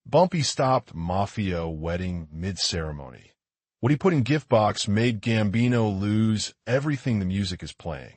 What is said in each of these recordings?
Bumpy stopped Mafia Wedding mid-ceremony. What he put in gift box made Gambino lose everything the music is playing.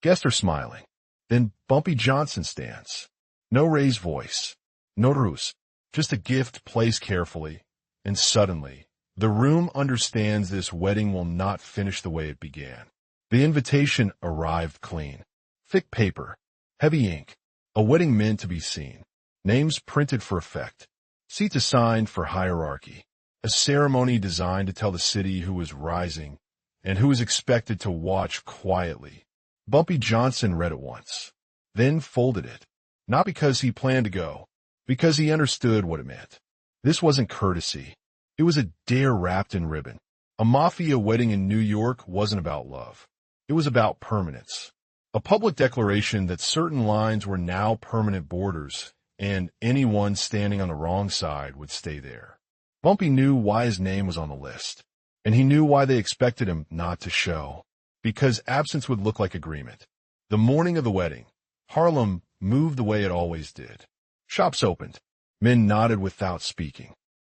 Guests are smiling. Then Bumpy Johnson stands. No raised voice. No ruse. Just a gift placed carefully. And suddenly, the room understands this wedding will not finish the way it began. The invitation arrived clean. Thick paper. Heavy ink. A wedding meant to be seen. Names printed for effect. Seats assigned for hierarchy. A ceremony designed to tell the city who was rising and who was expected to watch quietly. Bumpy Johnson read it once, then folded it. Not because he planned to go, because he understood what it meant. This wasn't courtesy. It was a dare wrapped in ribbon. A mafia wedding in New York wasn't about love. It was about permanence. A public declaration that certain lines were now permanent borders, and anyone standing on the wrong side would stay there. Bumpy knew why his name was on the list, and he knew why they expected him not to show, because absence would look like agreement. The morning of the wedding, Harlem moved the way it always did. Shops opened. Men nodded without speaking.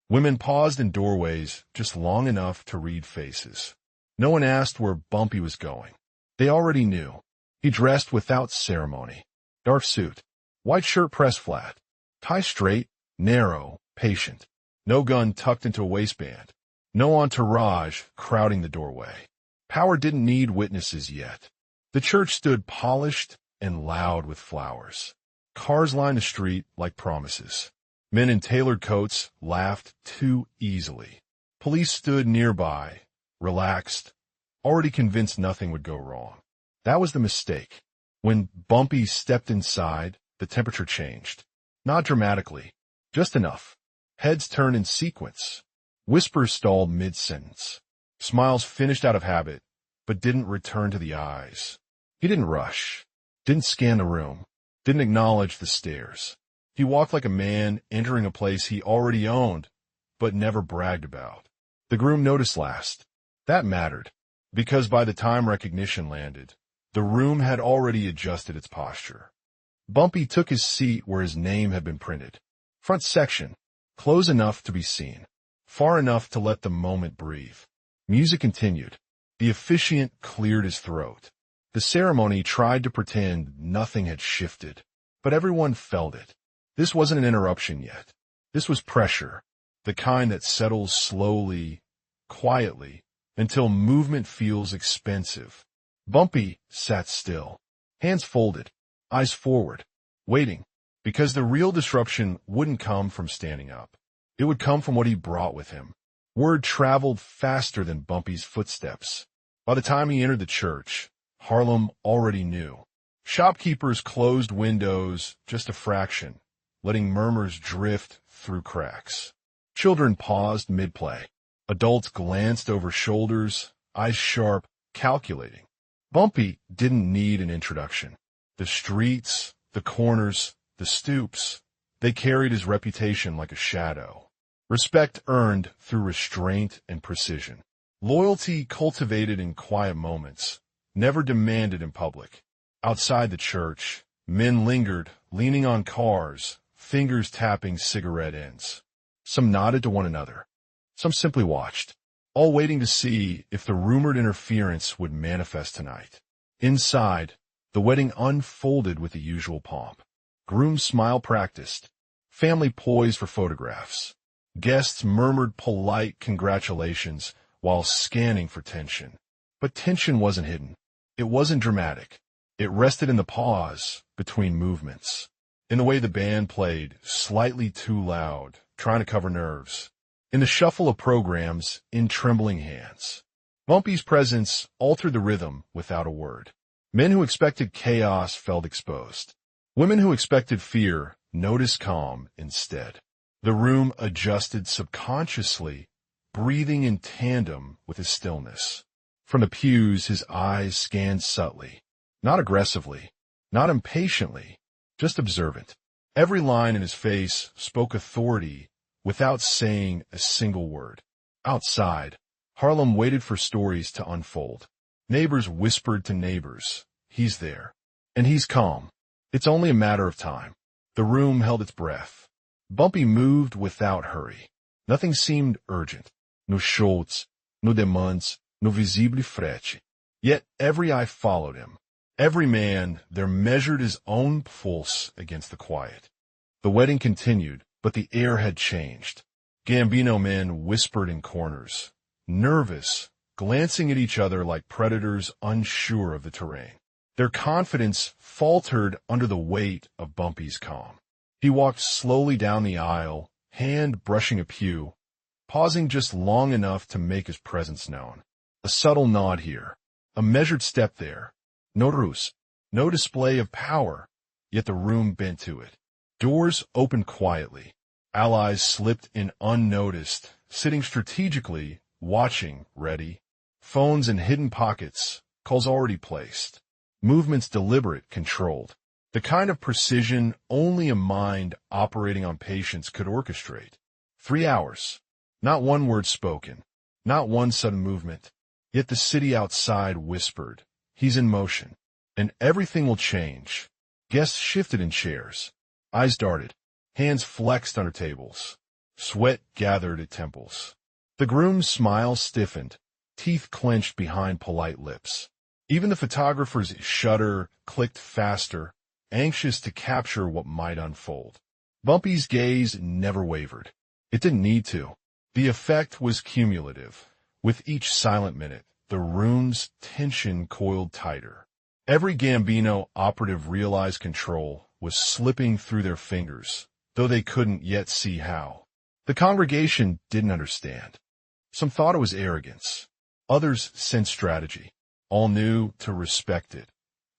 Women paused in doorways just long enough to read faces. No one asked where Bumpy was going. They already knew. He dressed without ceremony. Dark suit. White shirt pressed flat. Tie straight, narrow, patient. No gun tucked into a waistband. No entourage crowding the doorway. Power didn't need witnesses yet. The church stood polished and loud with flowers. Cars lined the street like promises. Men in tailored coats laughed too easily. Police stood nearby, relaxed, already convinced nothing would go wrong. That was the mistake. When Bumpy stepped inside, the temperature changed. Not dramatically, just enough. Heads turned in sequence. Whispers stalled mid-sentence. Smiles finished out of habit, but didn't return to the eyes. He didn't rush, didn't scan the room, didn't acknowledge the stares. He walked like a man entering a place he already owned, but never bragged about. The groom noticed last. That mattered, because by the time recognition landed, the room had already adjusted its posture. Bumpy took his seat where his name had been printed. Front section, close enough to be seen, far enough to let the moment breathe. Music continued. The officiant cleared his throat. The ceremony tried to pretend nothing had shifted, but everyone felt it. This wasn't an interruption yet. This was pressure, the kind that settles slowly, quietly, until movement feels expensive. Bumpy sat still, hands folded, eyes forward, waiting, because the real disruption wouldn't come from standing up. It would come from what he brought with him. Word traveled faster than Bumpy's footsteps. By the time he entered the church, Harlem already knew. Shopkeepers closed windows just a fraction, letting murmurs drift through cracks. Children paused mid-play. Adults glanced over shoulders, eyes sharp, calculating. Bumpy didn't need an introduction. The streets, the corners, the stoops, they carried his reputation like a shadow. Respect earned through restraint and precision. Loyalty cultivated in quiet moments, never demanded in public. Outside the church, men lingered, leaning on cars, fingers tapping cigarette ends. Some nodded to one another. Some simply watched, all waiting to see if the rumored interference would manifest tonight. Inside, the wedding unfolded with the usual pomp. Groom's smile practiced. Family poised for photographs. Guests murmured polite congratulations while scanning for tension. But tension wasn't hidden. It wasn't dramatic. It rested in the pause between movements, in the way the band played, slightly too loud, trying to cover nerves, in the shuffle of programs, in trembling hands. Bumpy's presence altered the rhythm without a word. Men who expected chaos felt exposed. Women who expected fear noticed calm instead. The room adjusted subconsciously, breathing in tandem with his stillness. From the pews, his eyes scanned subtly, not aggressively, not impatiently, just observant. Every line in his face spoke authority without saying a single word. Outside, Harlem waited for stories to unfold. Neighbors whispered to neighbors, "He's there." And he's calm. It's only a matter of time. The room held its breath. Bumpy moved without hurry. Nothing seemed urgent. No shouts, no demands, no visible frete. Yet every eye followed him. Every man there measured his own pulse against the quiet. The wedding continued, but the air had changed. Gambino men whispered in corners, nervous, glancing at each other like predators unsure of the terrain. Their confidence faltered under the weight of Bumpy's calm. He walked slowly down the aisle, hand brushing a pew, pausing just long enough to make his presence known. A subtle nod here, a measured step there. No ruse, no display of power, yet the room bent to it. Doors opened quietly. Allies slipped in unnoticed, sitting strategically, watching, ready. Phones in hidden pockets, calls already placed. Movements deliberate, controlled. The kind of precision only a mind operating on patience could orchestrate. 3 hours. Not one word spoken. Not one sudden movement. Yet the city outside whispered, "He's in motion. And everything will change." Guests shifted in chairs. Eyes darted. Hands flexed under tables. Sweat gathered at temples. The groom's smile stiffened. Teeth clenched behind polite lips. Even the photographer's shutter clicked faster, anxious to capture what might unfold. Bumpy's gaze never wavered. It didn't need to. The effect was cumulative. With each silent minute, the room's tension coiled tighter. Every Gambino operative realized control was slipping through their fingers, though they couldn't yet see how. The congregation didn't understand. Some thought it was arrogance. Others sensed strategy. All knew to respect it,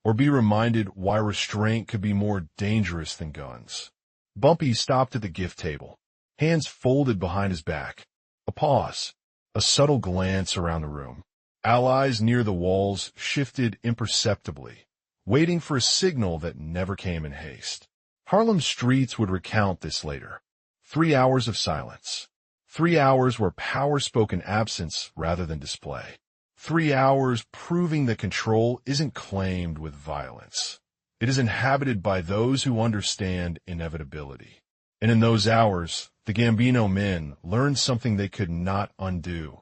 or be reminded why restraint could be more dangerous than guns. Bumpy stopped at the gift table, hands folded behind his back. A pause, a subtle glance around the room. Allies near the walls shifted imperceptibly, waiting for a signal that never came in haste. Harlem streets would recount this later. 3 hours of silence. 3 hours where power spoke in absence rather than display. 3 hours proving that control isn't claimed with violence. It is inhabited by those who understand inevitability. And in those hours, the Gambino men learned something they could not undo.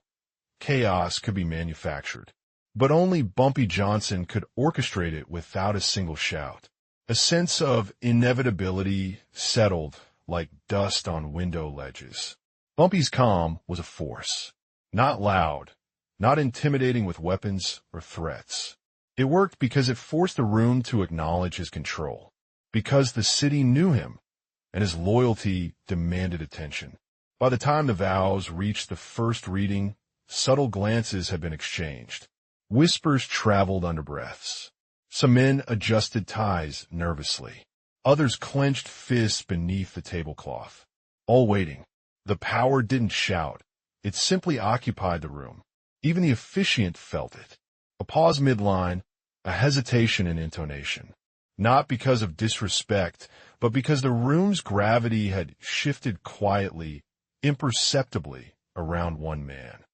Chaos could be manufactured, but only Bumpy Johnson could orchestrate it without a single shout. A sense of inevitability settled like dust on window ledges. Bumpy's calm was a force. Not loud, not intimidating with weapons or threats. It worked because it forced the room to acknowledge his control, because the city knew him, and his loyalty demanded attention. By the time the vows reached the first reading, subtle glances had been exchanged. Whispers traveled under breaths. Some men adjusted ties nervously. Others clenched fists beneath the tablecloth. All waiting. The power didn't shout. It simply occupied the room. Even the officiant felt it. A pause midline, a hesitation in intonation. Not because of disrespect, but because the room's gravity had shifted quietly, imperceptibly, around one man.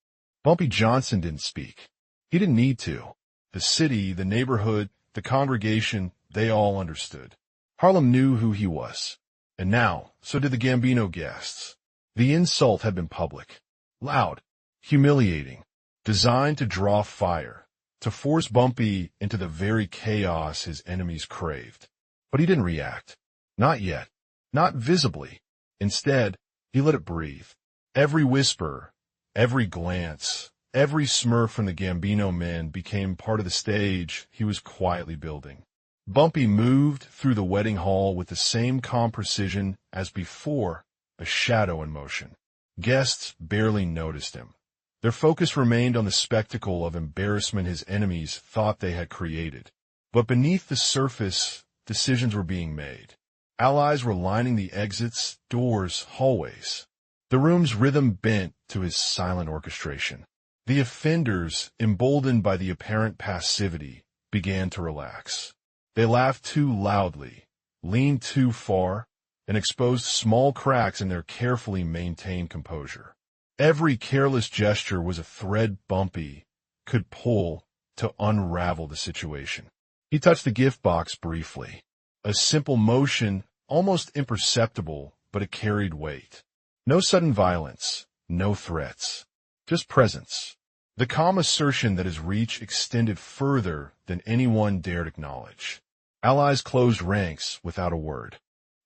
Bumpy Johnson didn't speak. He didn't need to. The city, the neighborhood, the congregation, they all understood. Harlem knew who he was. And now, so did the Gambino guests. The insult had been public, loud, humiliating, designed to draw fire, to force Bumpy into the very chaos his enemies craved. But he didn't react. Not yet. Not visibly. Instead, he let it breathe. Every whisper, every glance, every smirk from the Gambino men became part of the stage he was quietly building. Bumpy moved through the wedding hall with the same calm precision as before, a shadow in motion. Guests barely noticed him. Their focus remained on the spectacle of embarrassment his enemies thought they had created. But beneath the surface, decisions were being made. Allies were lining the exits, doors, hallways. The room's rhythm bent to his silent orchestration. The offenders, emboldened by the apparent passivity, began to relax. They laughed too loudly, leaned too far, and exposed small cracks in their carefully maintained composure. Every careless gesture was a thread Bumpy could pull to unravel the situation. He touched the gift box briefly. A simple motion, almost imperceptible, but it carried weight. No sudden violence, no threats, just presence. The calm assertion that his reach extended further than anyone dared acknowledge. Allies closed ranks without a word.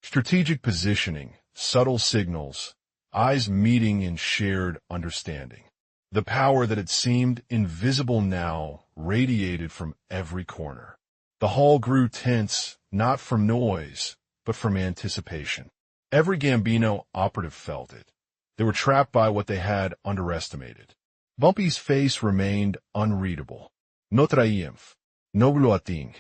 Strategic positioning, subtle signals, eyes meeting in shared understanding. The power that had seemed invisible now radiated from every corner. The hall grew tense, not from noise, but from anticipation. Every Gambino operative felt it. They were trapped by what they had underestimated. Bumpy's face remained unreadable. No triumph, no gloating,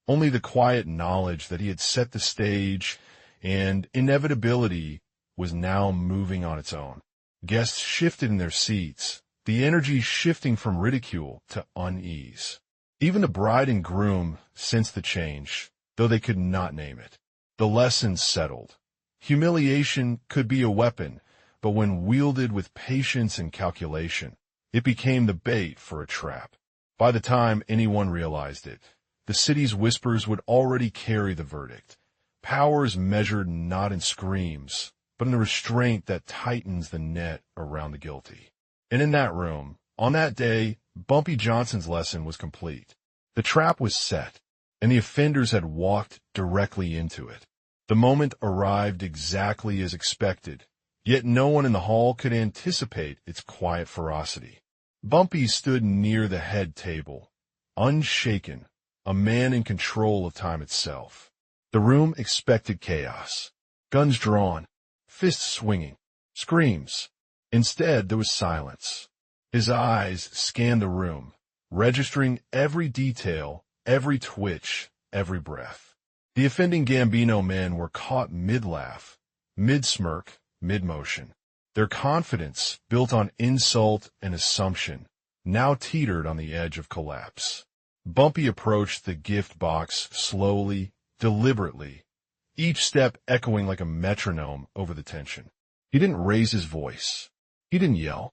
only the quiet knowledge that he had set the stage and inevitability was now moving on its own. Guests shifted in their seats, the energy shifting from ridicule to unease. Even the bride and groom sensed the change, though they could not name it. The lesson settled. Humiliation could be a weapon, but when wielded with patience and calculation, it became the bait for a trap. By the time anyone realized it, the city's whispers would already carry the verdict. Power is measured not in screams, but in the restraint that tightens the net around the guilty. And in that room, on that day, Bumpy Johnson's lesson was complete. The trap was set, and the offenders had walked directly into it. The moment arrived exactly as expected, yet no one in the hall could anticipate its quiet ferocity. Bumpy stood near the head table, unshaken, a man in control of time itself. The room expected chaos. Guns drawn, fists swinging, screams. Instead, there was silence. His eyes scanned the room, registering every detail, every twitch, every breath. The offending Gambino men were caught mid-laugh, mid-smirk, mid-motion. Their confidence, built on insult and assumption, now teetered on the edge of collapse. Bumpy approached the gift box slowly, deliberately, each step echoing like a metronome over the tension. He didn't raise his voice. He didn't yell.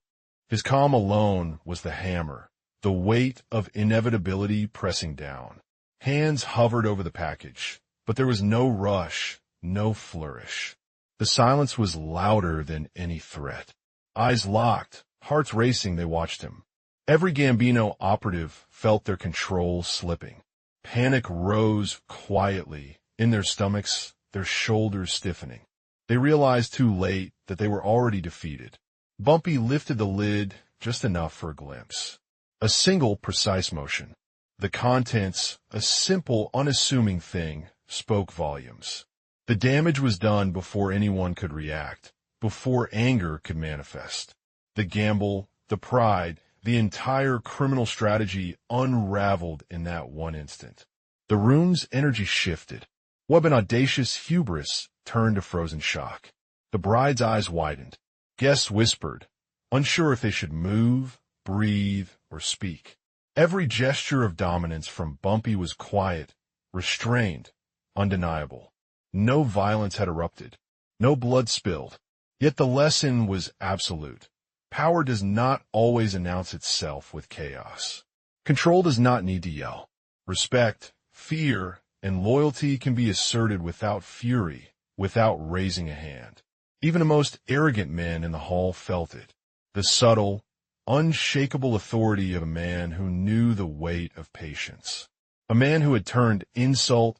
His calm alone was the hammer, the weight of inevitability pressing down. Hands hovered over the package, but there was no rush, no flourish. The silence was louder than any threat. Eyes locked, hearts racing, they watched him. Every Gambino operative felt their control slipping. Panic rose quietly in their stomachs, their shoulders stiffening. They realized too late that they were already defeated. Bumpy lifted the lid just enough for a glimpse. A single precise motion. The contents, a simple, unassuming thing, spoke volumes. The damage was done before anyone could react, before anger could manifest. The gamble, the pride, the entire criminal strategy unraveled in that one instant. The room's energy shifted. What an audacious hubris turned to frozen shock. The bride's eyes widened. Guests whispered, unsure if they should move, breathe, or speak. Every gesture of dominance from Bumpy was quiet, restrained, undeniable. No violence had erupted, no blood spilled. Yet the lesson was absolute. Power does not always announce itself with chaos. Control does not need to yell. Respect, fear, and loyalty can be asserted without fury, without raising a hand. Even the most arrogant men in the hall felt it. The subtle, unshakable authority of a man who knew the weight of patience. A man who had turned insult,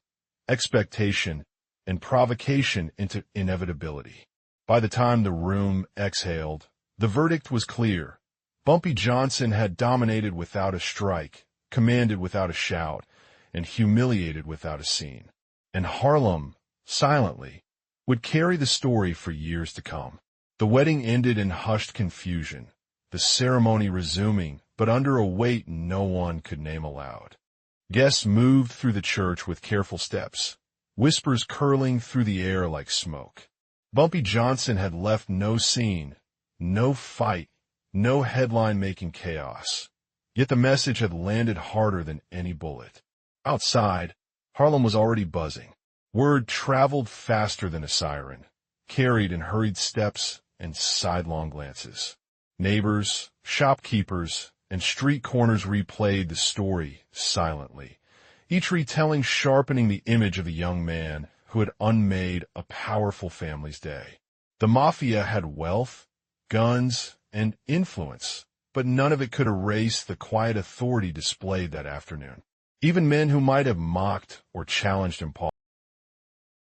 expectation, and provocation into inevitability. By the time the room exhaled, the verdict was clear. Bumpy Johnson had dominated without a strike, commanded without a shout, and humiliated without a scene. And Harlem, silently, would carry the story for years to come. The wedding ended in hushed confusion, the ceremony resuming, but under a weight no one could name aloud. Guests moved through the church with careful steps, whispers curling through the air like smoke. Bumpy Johnson had left no scene, no fight, no headline-making chaos. Yet the message had landed harder than any bullet. Outside, Harlem was already buzzing. Word traveled faster than a siren, carried in hurried steps and sidelong glances. Neighbors, shopkeepers, and street corners replayed the story silently, each retelling sharpening the image of the young man who had unmade a powerful family's day. The Mafia had wealth, guns, and influence, but none of it could erase the quiet authority displayed that afternoon. Even men who might have mocked or challenged him